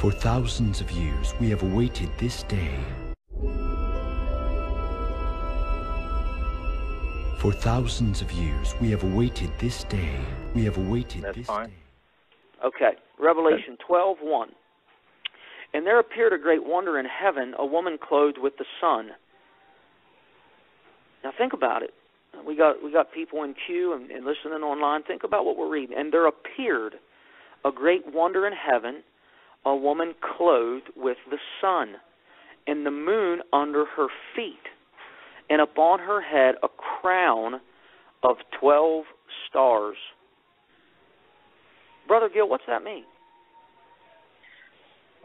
For thousands of years, we have awaited this day. For thousands of years, we have awaited this day. We have awaited this day. Okay, Revelation 12:1. And there appeared a great wonder in heaven, a woman clothed with the sun. Now think about it. We got people in queue and listening online. Think about what we're reading. And there appeared a great wonder in heaven, a woman clothed with the sun, and the moon under her feet, and upon her head a crown of 12 stars. Brother Gil, what's that mean?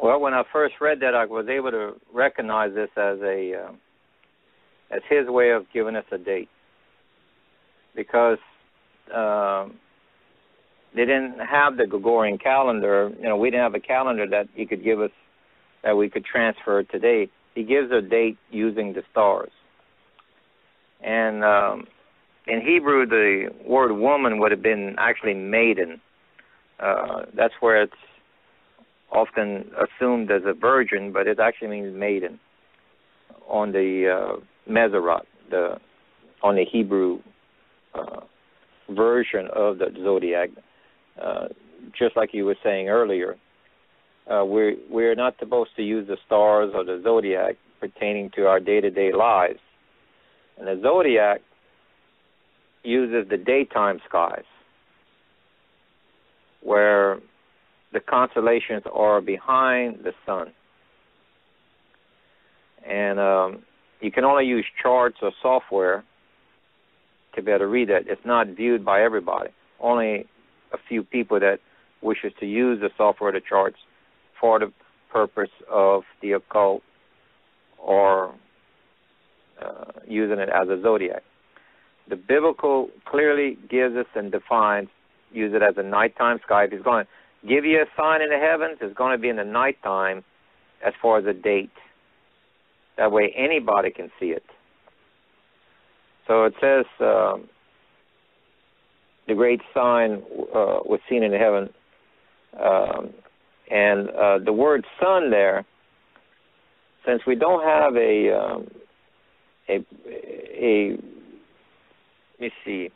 Well, when I first read that, I was able to recognize this as his way of giving us a date, because they didn't have the Gregorian calendar. You know, we didn't have a calendar that he could give us that we could transfer to date. He gives a date using the stars. And in Hebrew, the word woman would have been actually maiden. That's where it's often assumed as a virgin, but it actually means maiden on the Mesorot, on the Hebrew version of the zodiac. Just like you were saying earlier, we're not supposed to use the stars or the zodiac pertaining to our day-to-day lives. And the zodiac uses the daytime skies, where the constellations are behind the sun. And you can only use charts or software to be able to read that. It's not viewed by everybody. Only a few people that wishes to use the software, the charts, for the purpose of the occult or using it as a zodiac. The biblical clearly gives us and defines, use it as a nighttime sky. If he's going to give you a sign in the heavens, it's going to be in the nighttime as far as a date. That way anybody can see it. So it says the great sign was seen in heaven. And the word sun there, since we don't have a let me see,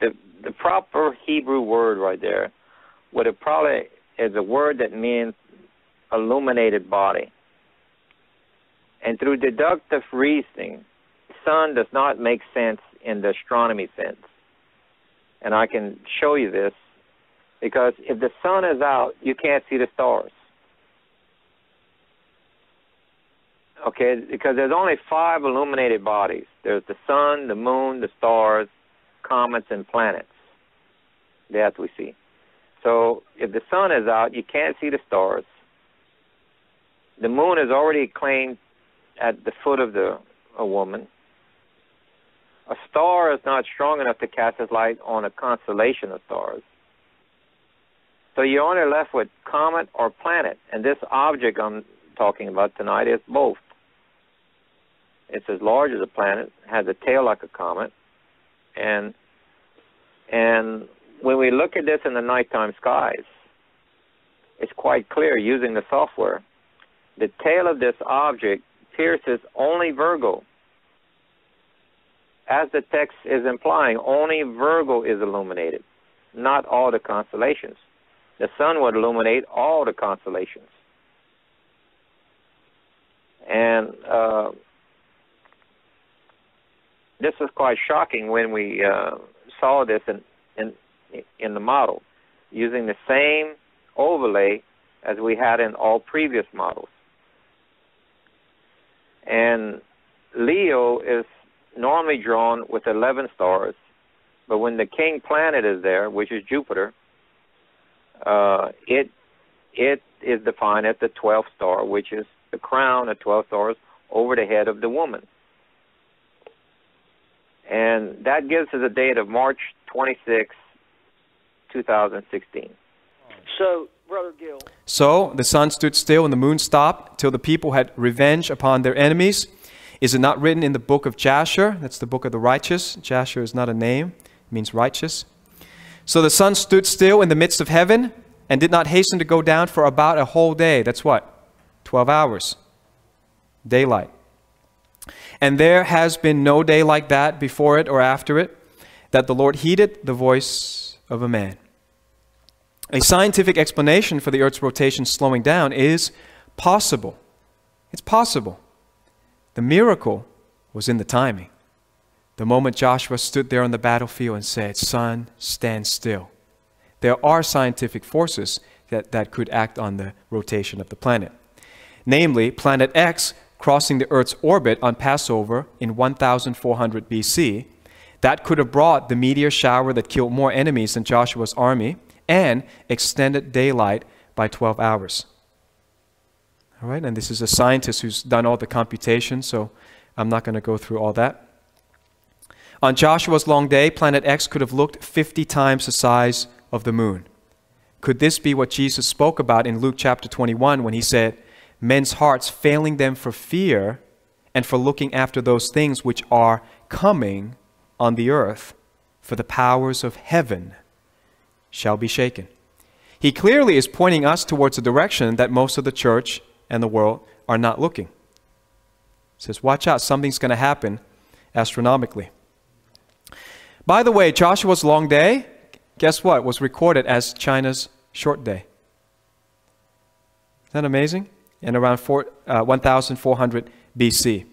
the proper Hebrew word right there would have probably is a word that means illuminated body. And through deductive reasoning, sun does not make sense in the astronomy sense. And I can show you this, because if the sun is out, you can't see the stars. Okay, because there's only 5 illuminated bodies. There's the sun, the moon, the stars, comets, and planets. That we see. So if the sun is out, you can't see the stars. The moon is already claimed at the foot of a woman. A star is not strong enough to cast its light on a constellation of stars. So you're only left with comet or planet. And this object I'm talking about tonight is both. It's as large as a planet, has a tail like a comet. And when we look at this in the nighttime skies, it's quite clear using the software. The tail of this object pierces only Virgo. As the text is implying, only Virgo is illuminated, not all the constellations. The sun would illuminate all the constellations. And this was quite shocking when we saw this in the model, using the same overlay as we had in all previous models. And Leo is normally drawn with 11 stars, but when the king planet is there, which is Jupiter, it is defined as the 12th star, which is the crown of 12 stars over the head of the woman. And that gives us a date of March 26, 2016. So, Brother Gil. So the sun stood still and the moon stopped till the people had revenge upon their enemies. Is it not written in the book of Jasher? That's the book of the righteous. Jasher is not a name. It means righteous. So the sun stood still in the midst of heaven and did not hasten to go down for about a whole day. That's what? 12 hours. Daylight. And there has been no day like that before it or after it, that the Lord heeded the voice of a man. A scientific explanation for the earth's rotation slowing down is possible. It's possible. The miracle was in the timing. The moment Joshua stood there on the battlefield and said, "Sun, stand still." There are scientific forces that could act on the rotation of the planet. Namely, planet X crossing the Earth's orbit on Passover in 1400 BC. That could have brought the meteor shower that killed more enemies than Joshua's army and extended daylight by 12 hours. All right, and this is a scientist who's done all the computations, so I'm not going to go through all that. On Joshua's long day, planet X could have looked 50 times the size of the moon. Could this be what Jesus spoke about in Luke chapter 21 when he said, "Men's hearts failing them for fear and for looking after those things which are coming on the earth, for the powers of heaven shall be shaken"? He clearly is pointing us towards a direction that most of the church and the world are not looking. He says, watch out, something's going to happen astronomically. By the way, Joshua's long day, guess what, was recorded as China's short day. Isn't that amazing? In around 1400 BC.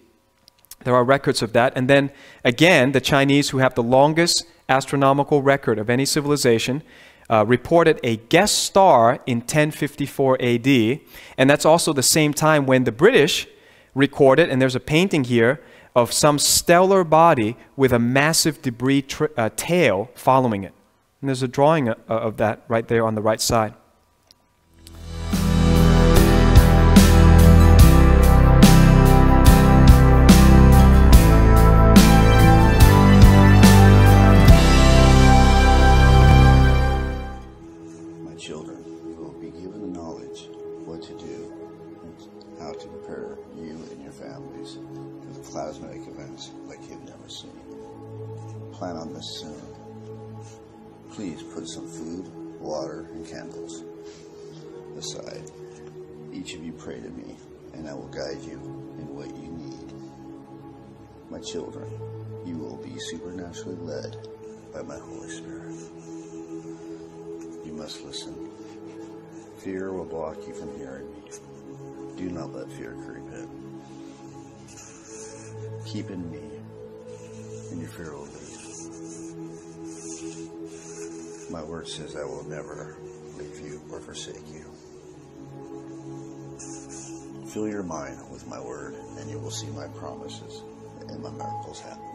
There are records of that. And then again, the Chinese, who have the longest astronomical record of any civilization, reported a guest star in 1054 AD. And that's also the same time when the British recorded, and there's a painting here, of some stellar body with a massive debris tail following it. And there's a drawing of that right there on the right side. My children, you will be given the knowledge what to do and how to prepare you and your families for the plasmatic events like you've never seen. Plan on this soon. Please put some food, water, and candles aside. Each of you pray to me, and I will guide you in what you need. My children, you will be supernaturally led by my Holy Spirit. You must listen. Fear will block you from hearing me. Do not let fear creep in. Keep in me, and your fear will leave. My word says I will never leave you or forsake you. Fill your mind with my word, and you will see my promises and my miracles happen.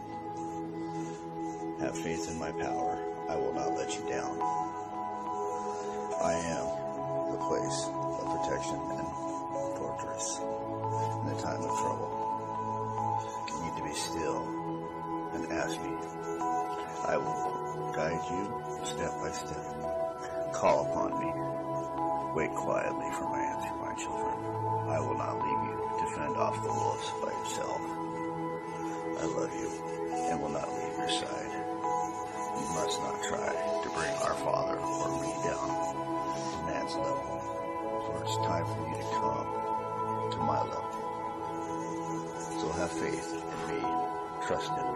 Have faith in my power. I will not let you down. I am the place of protection and fortress in the time of trouble. You need to be still and ask me. I will guide you step by step. Call upon me. Wait quietly for my answer, my children. I will not leave you to fend off the wolves by yourself. I love you and will not leave your side. You must not try to bring our Father or me down to man's level, for it's time for you to come to my level. So have faith in me, trust in me.